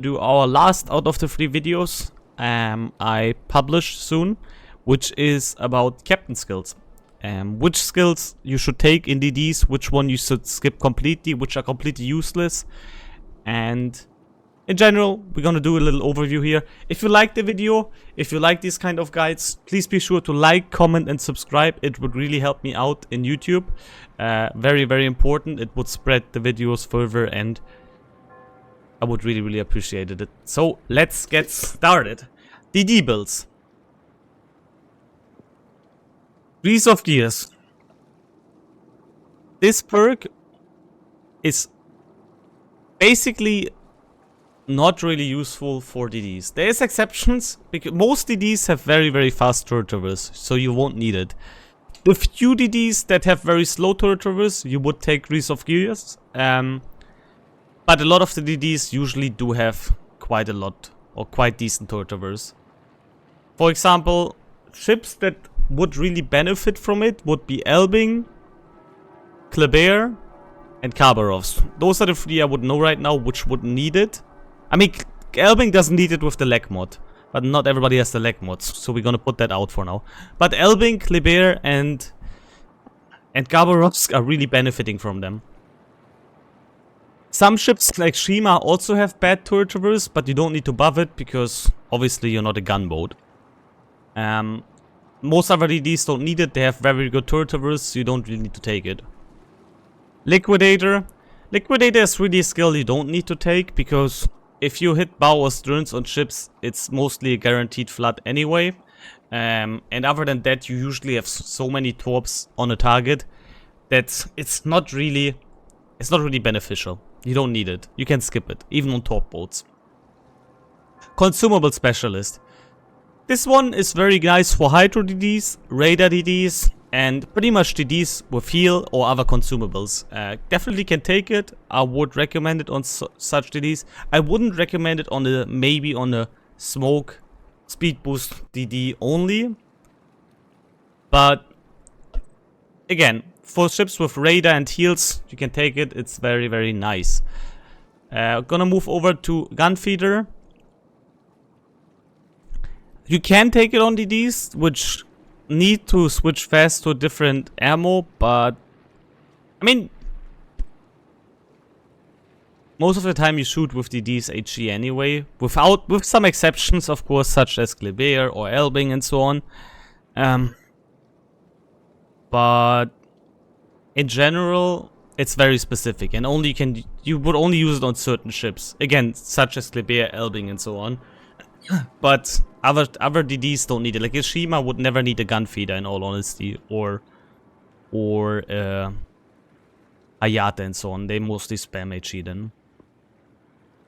do our last out of the 3 videos I publish soon, which is about captain skills. Which skills you should take in DDs, which one you should skip completely, which are completely useless. And in general, we're gonna do a little overview here. If you like the video, if you like these kind of guides, please be sure to like, comment and subscribe. It would really help me out in YouTube. Very, very important. It would spread the videos further and I would really, really appreciate it. So let's get started. DD builds. Grease of Gears. This perk is basically not really useful for DDs. There's exceptions, because most DDs have very, very fast turret traverse, so you won't need it. The few DDs that have very slow turret traverse, you would take Grease of Gears. But a lot of the DDs usually do have quite a lot, or quite decent turret traverse. For example, ships that would really benefit from it would be Elbing, Kleber, and Khabarovsk. Those are the 3 I would know right now which would need it. I mean, Elbing doesn't need it with the leg mod, but not everybody has the leg mods, so we're gonna put that out for now. But Elbing, Kleber, and Khabarovsk are really benefiting from them. Some ships like Shima also have bad turret traverse, but you don't need to buff it because obviously you're not a gunboat. Most other DDs don't need it, they have very good turret traverse, so you don't really need to take it. Liquidator. Liquidator is really a skill you don't need to take, because if you hit bow or sterns on ships, it's mostly a guaranteed flood anyway. And other than that, you usually have so many torps on a target that it's not really beneficial. You don't need it. You can skip it, even on torp boats. Consumable Specialist. This one is very nice for Hydro DDs, Radar DDs, and pretty much DDs with heal or other consumables. Definitely can take it. I would recommend it on such DDs. I wouldn't recommend it on maybe on a smoke speed boost DD only. But again, for ships with radar and heals, you can take it. It's very, very nice. Gonna move over to Gunfeeder. You can take it on DDs, which need to switch fast to a different ammo, but I mean, most of the time you shoot with DDs HE anyway, with some exceptions, of course, such as Kleber or Elbing and so on. But in general, it's very specific, and you would only use it on certain ships. Again, such as Kleber, Elbing, and so on. But other DDs don't need it. Like Shima would never need a gun feeder, in all honesty, or Hayate and so on. They mostly spam HE then.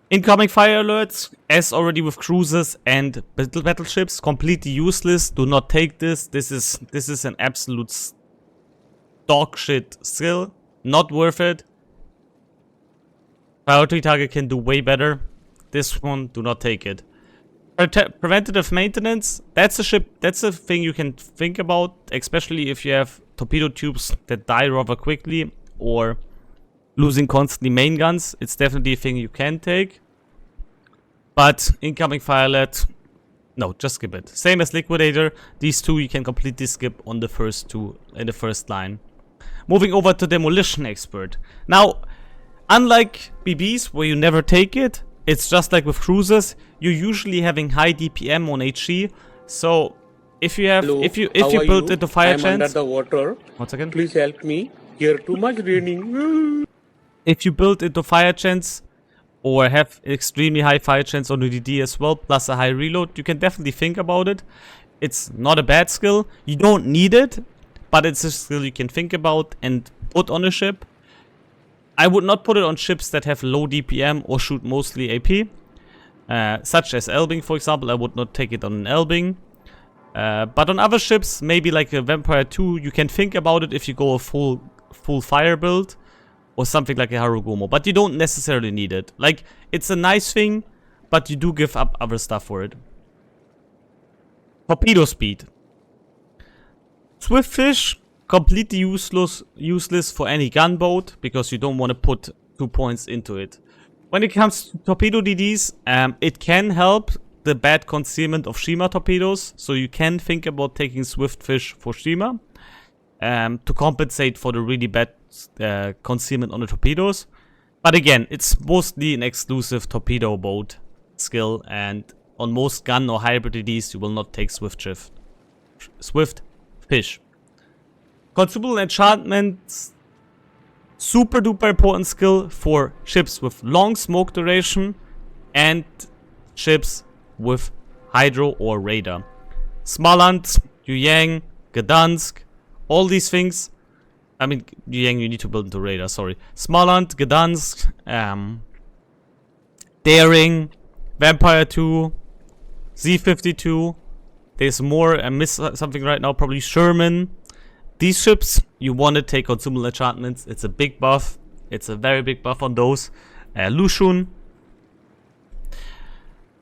Incoming fire alerts, as already with cruisers and battleships, completely useless. Do not take this. This is an absolute dog shit skill. Not worth it. Priority target can do way better. This one, do not take it. Preventative maintenance, that's a thing you can think about, especially if you have torpedo tubes that die rather quickly or losing constantly main guns. It's definitely a thing you can take. But incoming fire alert, no, just skip it. Same as Liquidator, these 2 you can completely skip on the first 2 in the first line. Moving over to Demolition Expert. Now, unlike BBs where you never take it, it's just like with cruisers, you're usually having high DPM on HE. So if you have, Hello, if you build it to fire chance, under the water. 1 second. Please help me. Here too much raining. If you build into fire chance or have extremely high fire chance on the DD as well, plus a high reload, you can definitely think about it. It's not a bad skill. You don't need it, but it's a skill you can think about and put on a ship. I would not put it on ships that have low DPM or shoot mostly AP. Such as Elbing, for example. I would not take it on an Elbing. But on other ships, maybe like a Vampire 2, you can think about it if you go a full fire build. Or something like a Harugumo. But you don't necessarily need it. Like, it's a nice thing, but you do give up other stuff for it. Torpedo speed. Swiftfish, completely useless for any gunboat, because you don't want to put 2 points into it. When it comes to torpedo DDs, it can help the bad concealment of Shima torpedoes. So you can think about taking Swiftfish for Shima to compensate for the really bad concealment on the torpedoes. But again, it's mostly an exclusive torpedo boat skill, and on most gun or hybrid DDs, you will not take Swiftfish. Consumable enchantments, super duper important skill for ships with long smoke duration and ships with hydro or radar. Smaland, Yuyang, Gdansk, all these things. I mean, Yuyang you need to build into radar, sorry. Smaland, Gdansk, Daring, Vampire 2, Z-52. There's more, I miss something right now, probably Sherman. These ships, you want to take consumable enchantments. It's a big buff. It's a very big buff on those. Lushun.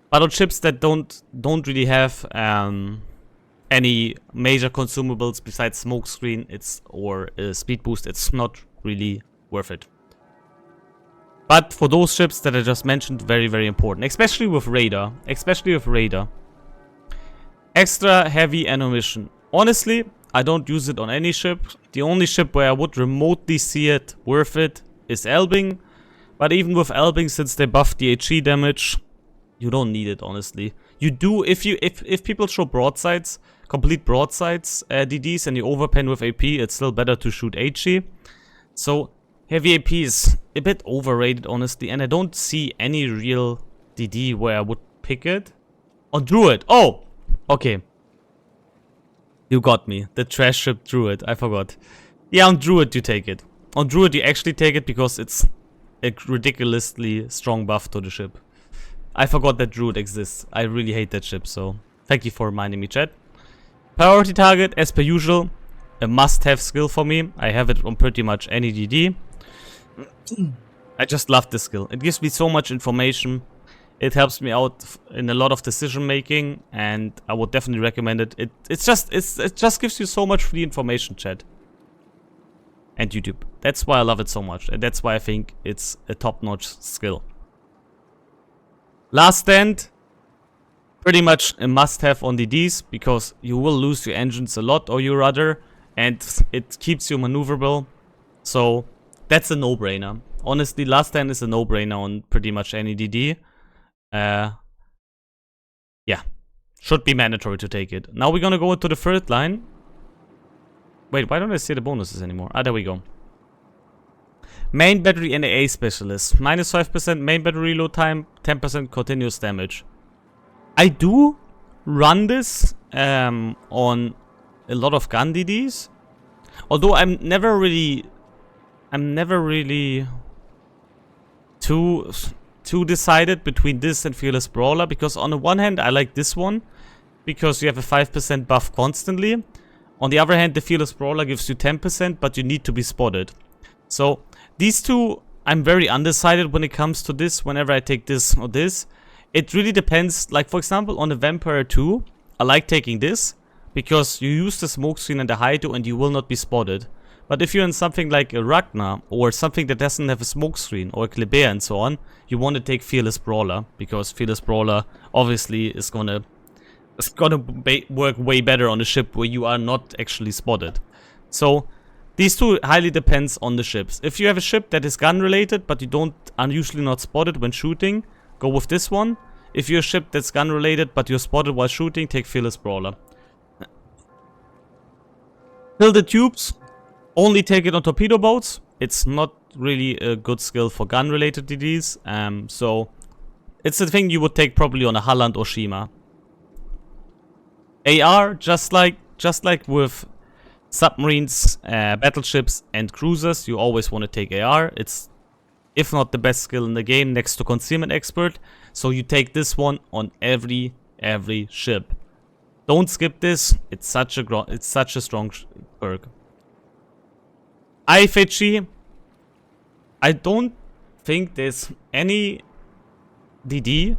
But on ships that don't really have any major consumables besides smokescreen, or speed boost, it's not really worth it. But for those ships that I just mentioned, very, very important. Especially with radar. Extra heavy ammunition. Honestly, I don't use it on any ship. The only ship where I would remotely see it worth it is Elbing. But even with Elbing, since they buff the HE damage, you don't need it, honestly. You do, if people show broadsides, complete broadsides, DDs, and you overpen with AP, it's still better to shoot HE. So, heavy AP is a bit overrated, honestly, and I don't see any real DD where I would pick it. On Druid, oh! Okay. You got me. The trash ship Druid, I forgot. Yeah, on Druid you take it. On Druid you actually take it because it's a ridiculously strong buff to the ship. I forgot that Druid exists. I really hate that ship, so thank you for reminding me, chat. Priority target, as per usual, a must-have skill for me. I have it on pretty much any DD. I just love this skill. It gives me so much information. It helps me out in a lot of decision making, and I would definitely recommend it. It just gives you so much free information, chat. And YouTube. That's why I love it so much, and that's why I think it's a top-notch skill. Last Stand, pretty much a must-have on DDs, because you will lose your engines a lot or your rudder, and it keeps you maneuverable. So that's a no-brainer. Honestly, Last Stand is a no-brainer on pretty much any DD. Yeah, should be mandatory to take it. Now we're gonna go into the third line. Wait, why don't I see the bonuses anymore? Ah, there we go. Main battery and AA specialist. -5% main battery reload time, 10% continuous damage. I do run this on a lot of gun DDs. Although I'm never really too decided between this and Fearless Brawler, because on the one hand I like this one because you have a 5% buff constantly. On the other hand, the Fearless Brawler gives you 10%, but you need to be spotted. So these two, I'm very undecided when it comes to this, whenever I take this or this. It really depends. Like, for example, on the Vampire 2, I like taking this because you use the smokescreen and the Hydro and you will not be spotted. But if you're in something like a Ragnar or something that doesn't have a smokescreen or a Kleber and so on, you want to take Fearless Brawler, because Fearless Brawler obviously is gonna work way better on a ship where you are not actually spotted. So these two highly depends on the ships. If you have a ship that is gun related but you are usually not spotted when shooting, go with this one. If you're a ship that's gun related but you're spotted while shooting, take Fearless Brawler. Fill the tubes. Only take it on torpedo boats. It's not really a good skill for gun related DDs. So it's a thing you would take probably on a Halland or Shima. AR, just like with submarines, battleships and cruisers, you always want to take AR. It's, if not the best skill in the game, next to Concealment Expert. So you take this one on every ship. Don't skip this. It's such a strong perk. IFHE, I don't think there's any DD.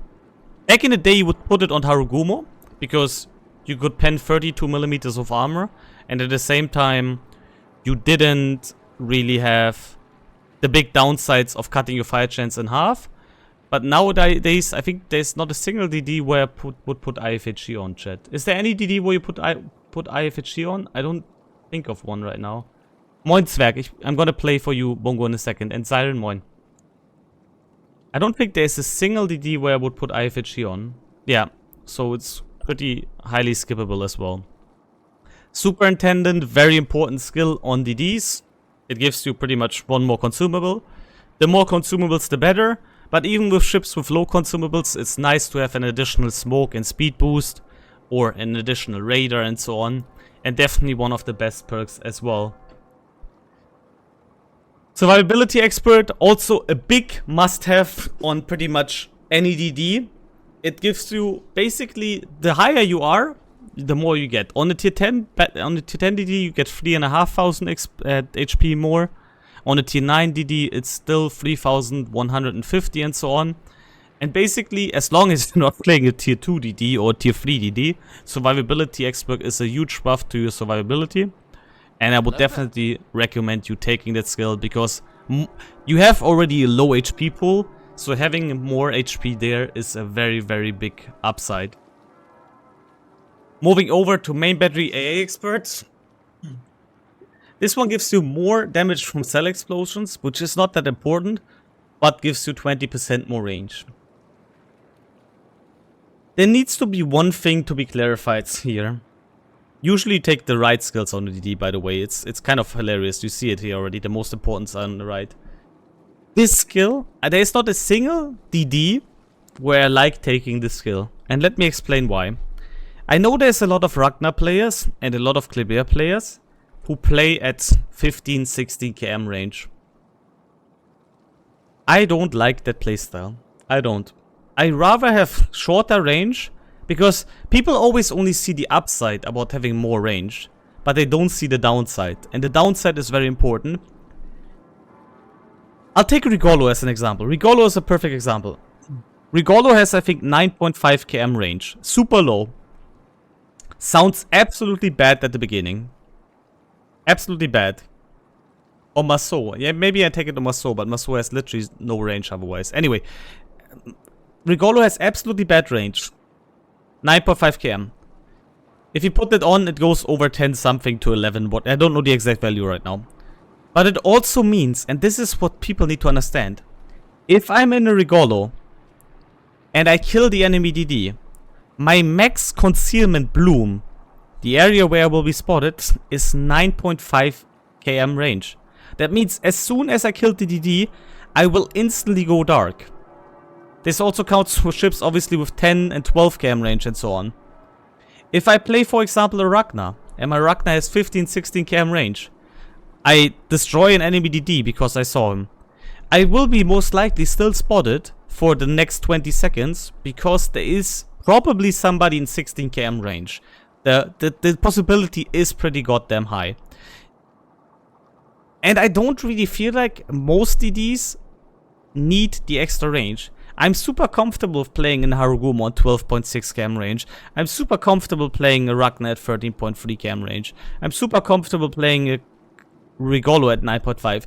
Back in the day, you would put it on Harugumo because you could pen 32mm of armor, and at the same time, you didn't really have the big downsides of cutting your fire chance in half. But nowadays, I think there's not a single DD where I would put IFHE on, chat. Is there any DD where you put IFHE on? I don't think of one right now. Moin Zwerg, I'm gonna play for you Bongo in a second. And Siren Moin. I don't think there's a single DD where I would put IFHE on. Yeah, so it's pretty highly skippable as well. Superintendent, very important skill on DDs. It gives you pretty much one more consumable. The more consumables, the better. But even with ships with low consumables, it's nice to have an additional smoke and speed boost. Or an additional radar and so on. And definitely one of the best perks as well. Survivability expert, also a big must-have on pretty much any DD. It gives you, basically, the higher you are, the more you get. On the tier 10 DD, you get 3,500 HP more. On the tier 9 DD, it's still 3,150 and so on. And basically, as long as you're not playing a tier 2 DD or tier 3 DD, survivability expert is a huge buff to your survivability. And I would definitely recommend you taking that skill, because you have already a low HP pool, so having more HP there is a very, very big upside. Moving over to main battery AA experts. This one gives you more damage from cell explosions, which is not that important, but gives you 20% more range. There needs to be one thing to be clarified here. Usually take the right skills on the DD, by the way. It's kind of hilarious. You see it here already. The most important are on the right. This skill, there is not a single DD where I like taking this skill. And let me explain why. I know there's a lot of Ragnar players and a lot of Kleber players who play at 15-16 km range. I don't like that playstyle. I don't. I rather have shorter range. Because people always only see the upside about having more range, but they don't see the downside. And the downside is very important. I'll take Rigolo as an example. Rigolo is a perfect example. Rigolo has, I think, 9.5 km range. Super low. Sounds absolutely bad at the beginning. Absolutely bad. Or Maso. Yeah, maybe I take it to Maso, but Maso has literally no range otherwise. Anyway, Rigolo has absolutely bad range. 9.5 km. If you put that on, it goes over 10 something to 11. But I don't know the exact value right now. But it also means, and this is what people need to understand. If I'm in a Rigolo and I kill the enemy DD, my max concealment bloom, the area where I will be spotted, is 9.5 km range. That means as soon as I kill the DD, I will instantly go dark. This also counts for ships obviously with 10 and 12 km range and so on. If I play, for example, a Ragnar, and my Ragnar has 15-16 km range, I destroy an enemy DD because I saw him. I will be most likely still spotted for the next 20 seconds because there is probably somebody in 16 km range. The possibility is pretty goddamn high. And I don't really feel like most DDs need the extra range. I'm super comfortable playing in Harugumo on 12.6 km range. I'm super comfortable playing a Ragnar at 13.3 km range. I'm super comfortable playing a Rigolo at 9.5.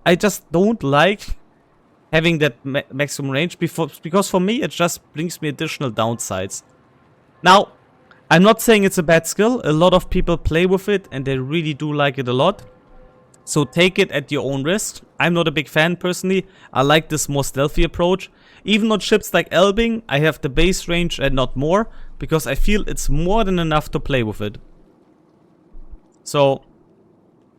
I just don't like having that maximum range because for me it just brings me additional downsides. Now, I'm not saying it's a bad skill. A lot of people play with it and they really do like it a lot. So take it at your own risk. I'm not a big fan personally. I like this more stealthy approach. Even on ships like Elbing, I have the base range and not more, because I feel it's more than enough to play with it. So,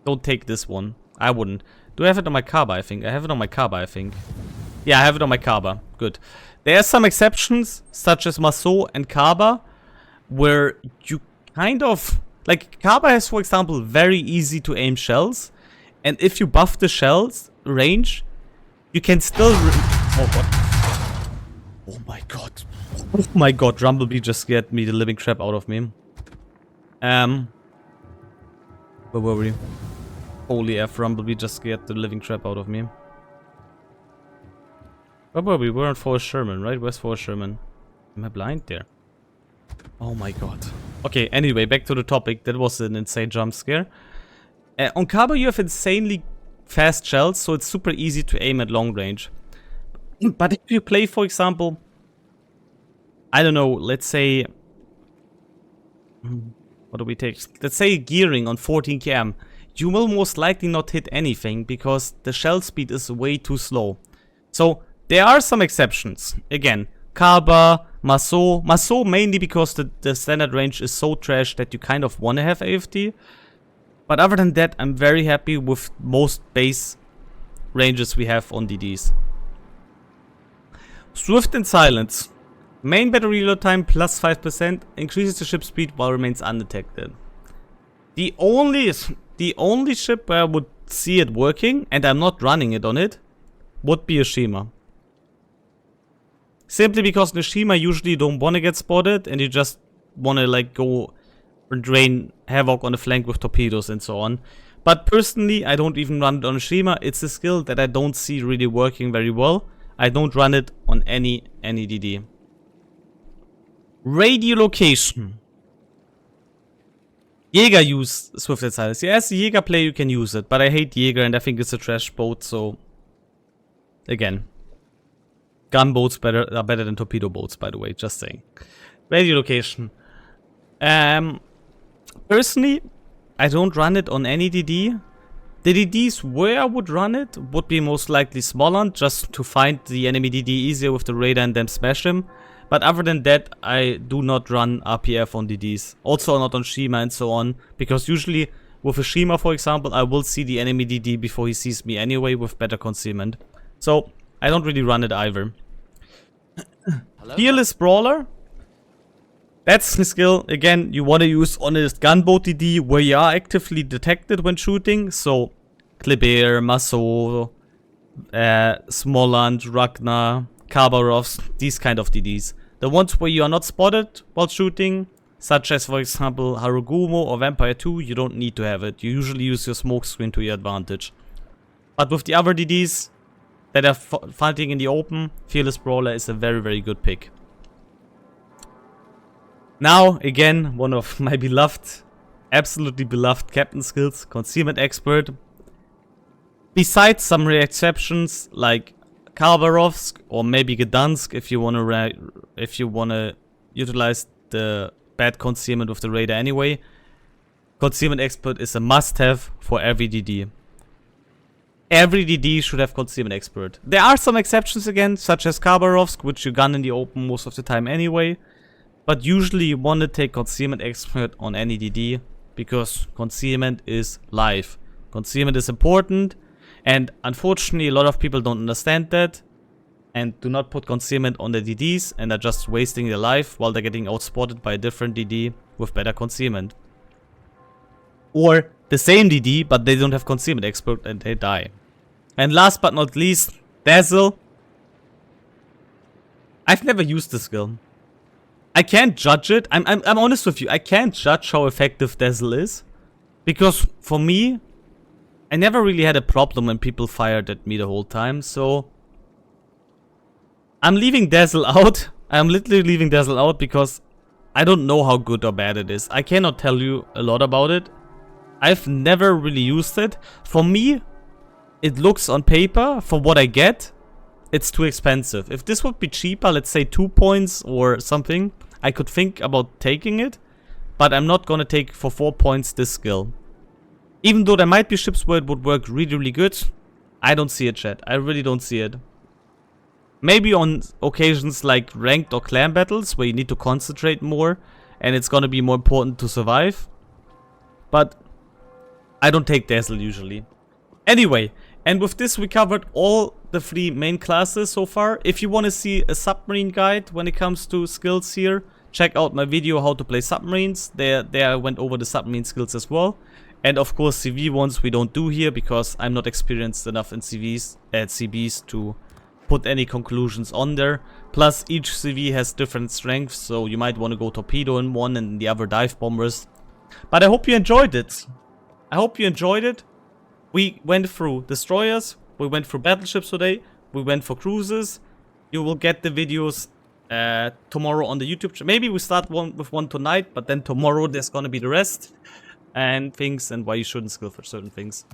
don't take this one. I wouldn't. Do I have it on my Kaba, I think? I have it on my Kaba, I think. Yeah, I have it on my Kaba. Good. There are some exceptions, such as Maso and Kaba, where you kind of... Like, Kaba has, for example, very easy to aim shells. And if you buff the shells range, you can still... Oh, what? Oh my god. Oh my god, Rumblebee just scared me the living crap out of me. Where were we? Holy F, Rumblebee just scared the living crap out of me. Where were we? We're on Forest Sherman, right? Where's Forest Sherman? Am I blind there? Oh my god. Okay, anyway, back to the topic. That was an insane jump scare. On Kaba you have insanely fast shells, so it's super easy to aim at long range. But if you play, for example, I don't know, let's say, what do we take? Let's say gearing on 14 km. You will most likely not hit anything because the shell speed is way too slow. So there are some exceptions. Again, Kaba, Maso mainly because the standard range is so trash that you kind of want to have AFD. But other than that, I'm very happy with most base ranges we have on DDs. Swift and Silence. Main battery reload time plus 5%, increases the ship speed while remains undetected. The only ship where I would see it working, and I'm not running it on it, would be a Shima. Simply because the Shima usually don't want to get spotted, and you just want to like go and drain havoc on the flank with torpedoes and so on. But personally, I don't even run it on a Shima. It's a skill that I don't see really working very well. I don't run it on any DD. Radiolocation. Jäger use Swift and Silence. Yeah, as a Jäger player you can use it, but I hate Jäger and I think it's a trash boat, so... Again. Gunboats are better than torpedo boats, by the way, just saying. Radiolocation. Personally, I don't run it on any DD. The DDs where I would run it would be most likely Smoland, just to find the enemy DD easier with the radar and then smash him. But other than that, I do not run RPF on DDs. Also not on Shima and so on. Because usually, with a Shima for example, I will see the enemy DD before he sees me anyway with better concealment. So, I don't really run it either. Fearless Brawler. That's the skill, again, you want to use on a gunboat DD where you are actively detected when shooting. So, Kleber, Maso, Smoland, Ragnar, Khabarovsk, these kind of DDs. The ones where you are not spotted while shooting, such as for example Harugumo or Vampire 2, you don't need to have it. You usually use your smoke screen to your advantage. But with the other DDs that are fighting in the open, Fearless Brawler is a very, very good pick. Now, again, one of my beloved, absolutely beloved captain skills, Concealment Expert. Besides some rare exceptions like Khabarovsk or maybe Gdansk, if you wanna utilize the bad concealment with the radar anyway, Concealment Expert is a must-have for every DD. Every DD should have Concealment Expert. There are some exceptions again, such as Khabarovsk, which you gun in the open most of the time anyway. But usually you want to take Concealment Expert on any DD, because Concealment is life. Concealment is important, and unfortunately a lot of people don't understand that, and do not put Concealment on the DDs, and are just wasting their life while they're getting outspotted by a different DD with better Concealment. Or the same DD, but they don't have Concealment Expert and they die. And last but not least, Dazzle. I've never used this skill. I can't judge it. I'm honest with you. I can't judge how effective Dazzle is. Because for me, I never really had a problem when people fired at me the whole time. So I'm leaving Dazzle out. I'm literally leaving Dazzle out because I don't know how good or bad it is. I cannot tell you a lot about it. I've never really used it. For me, it looks on paper, for what I get, it's too expensive. If this would be cheaper, let's say 2 points or something, I could think about taking it. But I'm not gonna take for 4 points this skill. Even though there might be ships where it would work really, really good, I don't see it, chat. I really don't see it. Maybe on occasions like ranked or clan battles, where you need to concentrate more, and it's gonna be more important to survive. But I don't take Dazzle usually. Anyway, and with this we covered all the 3 main classes so far. If you want to see a submarine guide when it comes to skills here, check out my video how to play submarines. There I went over the submarine skills as well. And of course CV ones we don't do here because I'm not experienced enough in CBs to put any conclusions on there. Plus each CV has different strengths, so you might want to go torpedo in one and the other dive bombers. But I hope you enjoyed it. We went through destroyers, we went through battleships today, we went for cruises. You will get the videos tomorrow on the YouTube channel. Maybe we start with one tonight, but then tomorrow there's gonna be the rest. And things, and why you shouldn't skill for certain things.